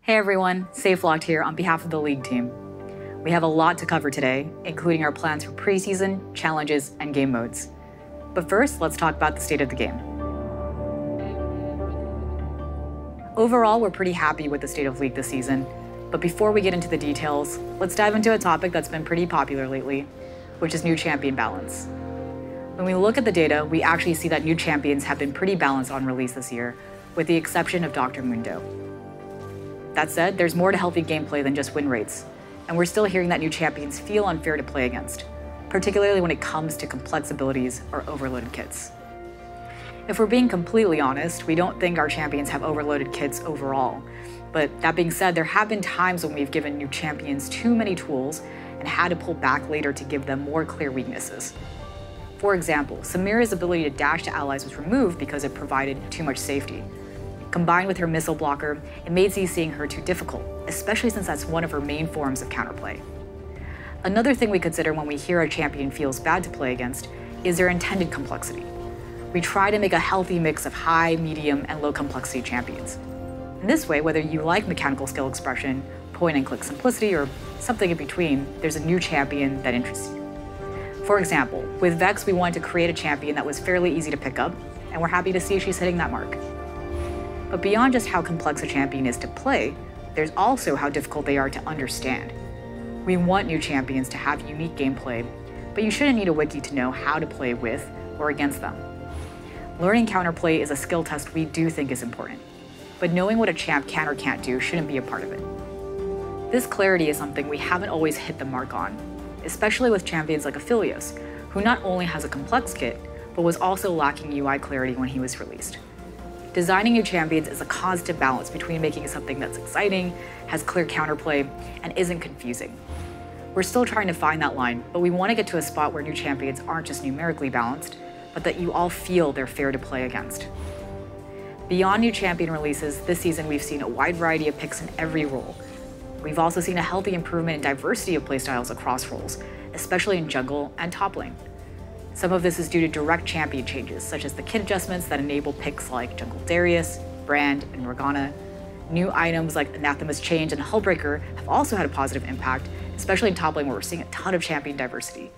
Hey everyone, SafeLocked here on behalf of the League team. We have a lot to cover today, including our plans for preseason, challenges, and game modes. But first, let's talk about the state of the game. Overall, we're pretty happy with the state of League this season, but before we get into the details, let's dive into a topic that's been pretty popular lately, which is new champion balance. When we look at the data, we actually see that new champions have been pretty balanced on release this year, with the exception of Dr. Mundo. That said, there's more to healthy gameplay than just win rates, and we're still hearing that new champions feel unfair to play against, particularly when it comes to complex abilities or overloaded kits. If we're being completely honest, we don't think our champions have overloaded kits overall, but that being said, there have been times when we've given new champions too many tools and had to pull back later to give them more clear weaknesses. For example, Samira's ability to dash to allies was removed because it provided too much safety. Combined with her missile blocker, it made CCing her too difficult, especially since that's one of her main forms of counterplay. Another thing we consider when we hear a champion feels bad to play against is their intended complexity. We try to make a healthy mix of high, medium, and low complexity champions. In this way, whether you like mechanical skill expression, point and click simplicity, or something in between, there's a new champion that interests you. For example, with Vex, we wanted to create a champion that was fairly easy to pick up, and we're happy to see she's hitting that mark. But beyond just how complex a champion is to play, there's also how difficult they are to understand. We want new champions to have unique gameplay, but you shouldn't need a wiki to know how to play with or against them. Learning counterplay is a skill test we do think is important, but knowing what a champ can or can't do shouldn't be a part of it. This clarity is something we haven't always hit the mark on, especially with champions like Aphelios, who not only has a complex kit, but was also lacking UI clarity when he was released. Designing new champions is a constant balance between making something that's exciting, has clear counterplay, and isn't confusing. We're still trying to find that line, but we want to get to a spot where new champions aren't just numerically balanced, but that you all feel they're fair to play against. Beyond new champion releases, this season we've seen a wide variety of picks in every role. We've also seen a healthy improvement in diversity of playstyles across roles, especially in jungle and top lane. Some of this is due to direct champion changes, such as the kit adjustments that enable picks like Jungle Darius, Brand, and Morgana. New items like Anathema's Change and Hullbreaker have also had a positive impact, especially in top lane where we're seeing a ton of champion diversity.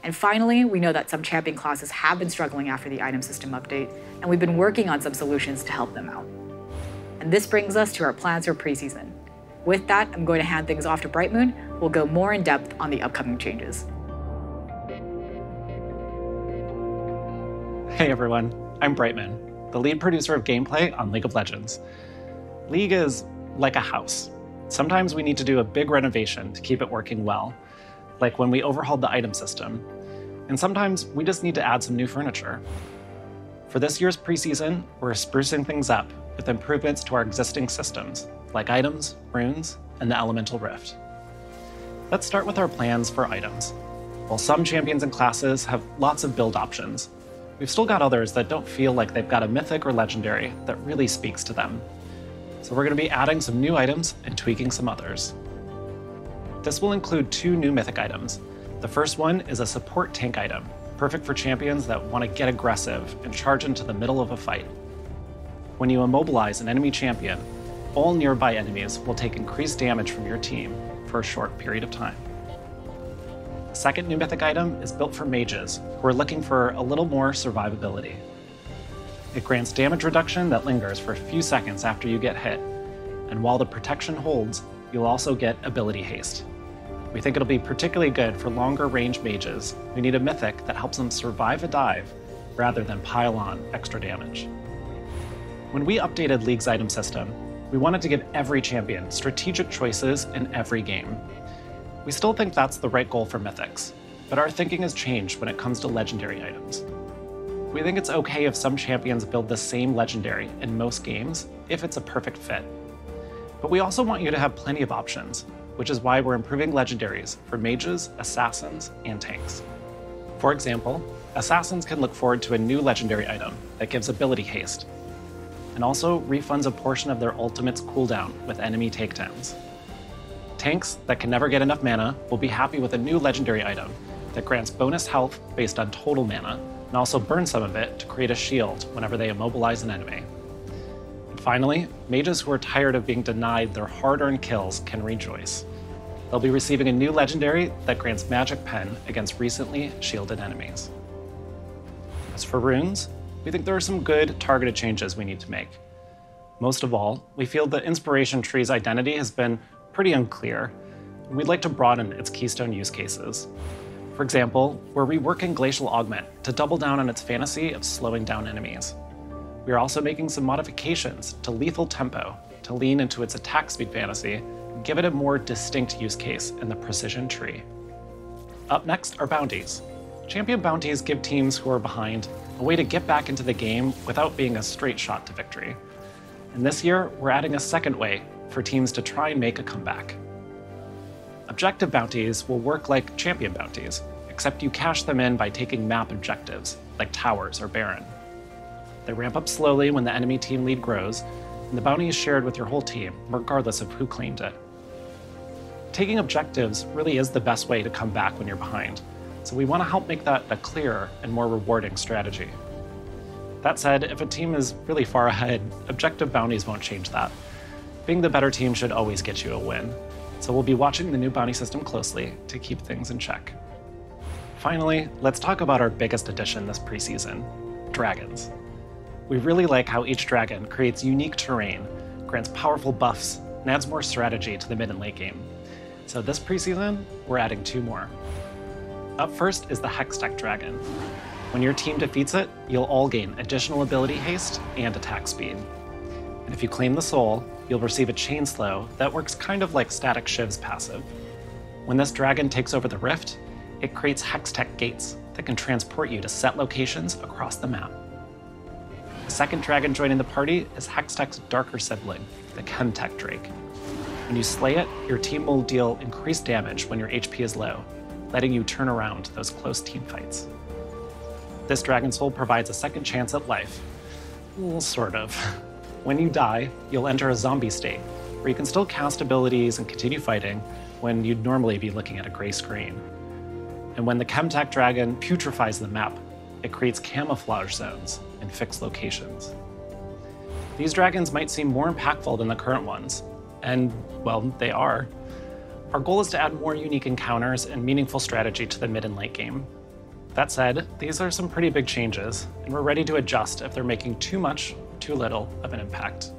And finally, we know that some champion classes have been struggling after the item system update, and we've been working on some solutions to help them out. And this brings us to our plans for preseason. With that, I'm going to hand things off to Brightmoon, who will go more in depth on the upcoming changes. Hey everyone, I'm Brightman, the lead producer of gameplay on League of Legends. League is like a house. Sometimes we need to do a big renovation to keep it working well, like when we overhauled the item system, and sometimes we just need to add some new furniture. For this year's preseason, we're sprucing things up with improvements to our existing systems, like items, runes, and the Elemental Rift. Let's start with our plans for items. While some champions and classes have lots of build options, we've still got others that don't feel like they've got a mythic or legendary that really speaks to them. So we're going to be adding some new items and tweaking some others. This will include 2 new mythic items. The first one is a support tank item, perfect for champions that want to get aggressive and charge into the middle of a fight. When you immobilize an enemy champion, all nearby enemies will take increased damage from your team for a short period of time. The second new mythic item is built for mages who are looking for a little more survivability. It grants damage reduction that lingers for a few seconds after you get hit, and while the protection holds, you'll also get ability haste. We think it'll be particularly good for longer range mages who need a mythic that helps them survive a dive rather than pile on extra damage. When we updated League's item system, we wanted to give every champion strategic choices in every game. We still think that's the right goal for mythics, but our thinking has changed when it comes to legendary items. We think it's okay if some champions build the same legendary in most games if it's a perfect fit. But we also want you to have plenty of options, which is why we're improving legendaries for mages, assassins, and tanks. For example, assassins can look forward to a new legendary item that gives ability haste, and also refunds a portion of their ultimate's cooldown with enemy takedowns. Tanks that can never get enough mana will be happy with a new legendary item that grants bonus health based on total mana, and also burn some of it to create a shield whenever they immobilize an enemy. Finally, mages who are tired of being denied their hard-earned kills can rejoice. They'll be receiving a new legendary that grants Magic Pen against recently shielded enemies. As for runes, we think there are some good targeted changes we need to make. Most of all, we feel the Inspiration Tree's identity has been pretty unclear, and we'd like to broaden its keystone use cases. For example, we're reworking Glacial Augment to double down on its fantasy of slowing down enemies. We are also making some modifications to Lethal Tempo to lean into its attack speed fantasy and give it a more distinct use case in the Precision Tree. Up next are bounties. Champion bounties give teams who are behind a way to get back into the game without being a straight shot to victory. And this year, we're adding a second way for teams to try and make a comeback. Objective bounties will work like champion bounties, except you cash them in by taking map objectives, like towers or Baron. They ramp up slowly when the enemy team lead grows, and the bounty is shared with your whole team, regardless of who claimed it. Taking objectives really is the best way to come back when you're behind, so we want to help make that a clearer and more rewarding strategy. That said, if a team is really far ahead, objective bounties won't change that. Being the better team should always get you a win, so we'll be watching the new bounty system closely to keep things in check. Finally, let's talk about our biggest addition this preseason, dragons. We really like how each dragon creates unique terrain, grants powerful buffs, and adds more strategy to the mid and late game. So this preseason, we're adding 2 more. Up first is the Hextech Dragon. When your team defeats it, you'll all gain additional ability haste and attack speed. And if you claim the soul, you'll receive a chain slow that works kind of like Static Shiv's passive. When this dragon takes over the rift, it creates Hextech gates that can transport you to set locations across the map. The second dragon joining the party is Hextech's darker sibling, the Chemtech Drake. When you slay it, your team will deal increased damage when your HP is low, letting you turn around those close team fights. This dragon soul provides a second chance at life. Well, sort of. When you die, you'll enter a zombie state, where you can still cast abilities and continue fighting when you'd normally be looking at a gray screen. And when the Chemtech Dragon putrefies the map, it creates camouflage zones in fixed locations. These dragons might seem more impactful than the current ones, and, well, they are. Our goal is to add more unique encounters and meaningful strategy to the mid and late game. That said, these are some pretty big changes, and we're ready to adjust if they're making too much or too little of an impact.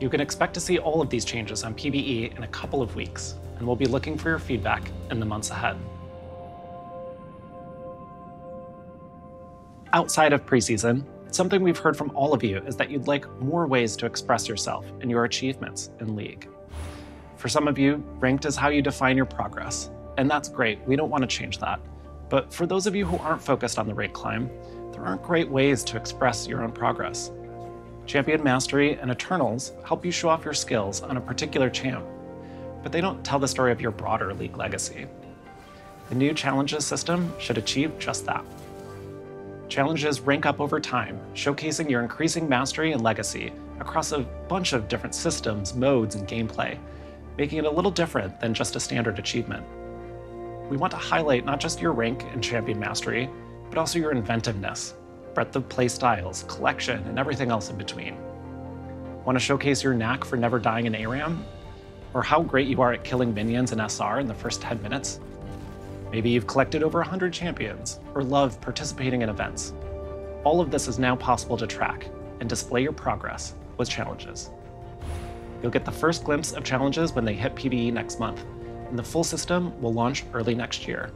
You can expect to see all of these changes on PBE in a couple of weeks, and we'll be looking for your feedback in the months ahead. Outside of preseason, something we've heard from all of you is that you'd like more ways to express yourself and your achievements in League. For some of you, ranked is how you define your progress, and that's great, we don't want to change that. But for those of you who aren't focused on the rank climb, there aren't great ways to express your own progress. Champion Mastery and Eternals help you show off your skills on a particular champ, but they don't tell the story of your broader League legacy. The new challenges system should achieve just that. Challenges rank up over time, showcasing your increasing mastery and legacy across a bunch of different systems, modes, and gameplay, making it a little different than just a standard achievement. We want to highlight not just your rank and champion mastery, but also your inventiveness, breadth of play styles, collection, and everything else in between. Want to showcase your knack for never dying in ARAM? Or how great you are at killing minions in SR in the first 10 minutes? Maybe you've collected over 100 champions, or love participating in events. All of this is now possible to track and display your progress with challenges. You'll get the first glimpse of challenges when they hit PBE next month, and the full system will launch early next year.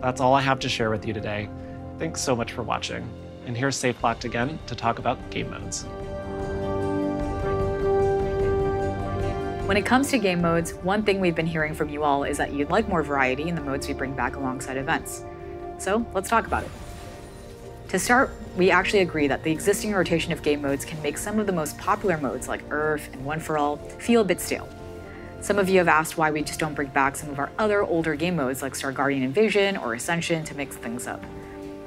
That's all I have to share with you today. Thanks so much for watching, and here's SafeLocked again to talk about game modes. When it comes to game modes, one thing we've been hearing from you all is that you'd like more variety in the modes we bring back alongside events. So let's talk about it. To start, we actually agree that the existing rotation of game modes can make some of the most popular modes like Earth and One for All feel a bit stale. Some of you have asked why we just don't bring back some of our other older game modes like Star Guardian Invasion or Ascension to mix things up.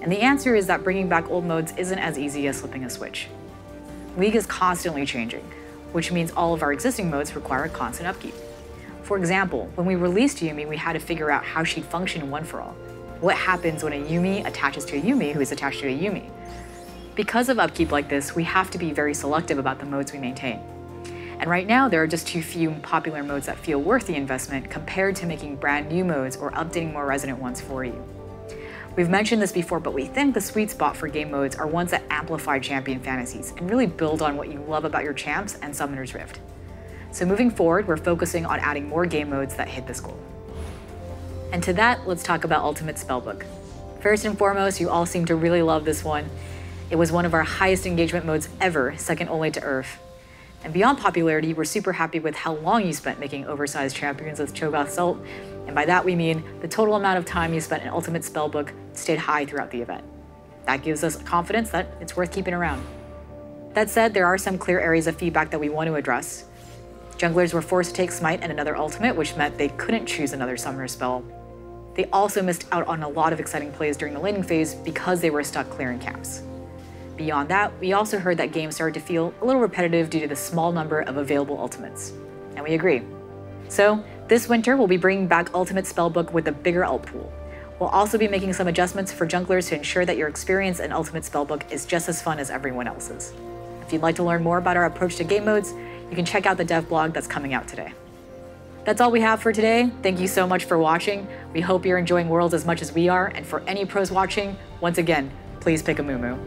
And the answer is that bringing back old modes isn't as easy as flipping a switch. League is constantly changing, which means all of our existing modes require a constant upkeep. For example, when we released Yuumi, we had to figure out how she'd function in One for All. What happens when a Yuumi attaches to a Yuumi who is attached to a Yuumi? Because of upkeep like this, we have to be very selective about the modes we maintain. And right now, there are just too few popular modes that feel worth the investment compared to making brand new modes or updating more resonant ones for you. We've mentioned this before, but we think the sweet spot for game modes are ones that amplify champion fantasies and really build on what you love about your champs and Summoner's Rift. So moving forward, we're focusing on adding more game modes that hit this goal. And to that, let's talk about Ultimate Spellbook. First and foremost, you all seem to really love this one. It was one of our highest engagement modes ever, second only to Earth. And beyond popularity, we're super happy with how long you spent making oversized champions with Cho'Gath's ult, and by that we mean the total amount of time you spent in Ultimate Spellbook stayed high throughout the event. That gives us confidence that it's worth keeping around. That said, there are some clear areas of feedback that we want to address. Junglers were forced to take Smite and another ultimate, which meant they couldn't choose another summoner spell. They also missed out on a lot of exciting plays during the laning phase because they were stuck clearing camps. Beyond that, we also heard that games started to feel a little repetitive due to the small number of available ultimates. And we agree. So, this winter we'll be bringing back Ultimate Spellbook with a bigger ult pool. We'll also be making some adjustments for junglers to ensure that your experience in Ultimate Spellbook is just as fun as everyone else's. If you'd like to learn more about our approach to game modes, you can check out the dev blog that's coming out today. That's all we have for today. Thank you so much for watching. We hope you're enjoying Worlds as much as we are, and for any pros watching, once again, please pick a Mumu.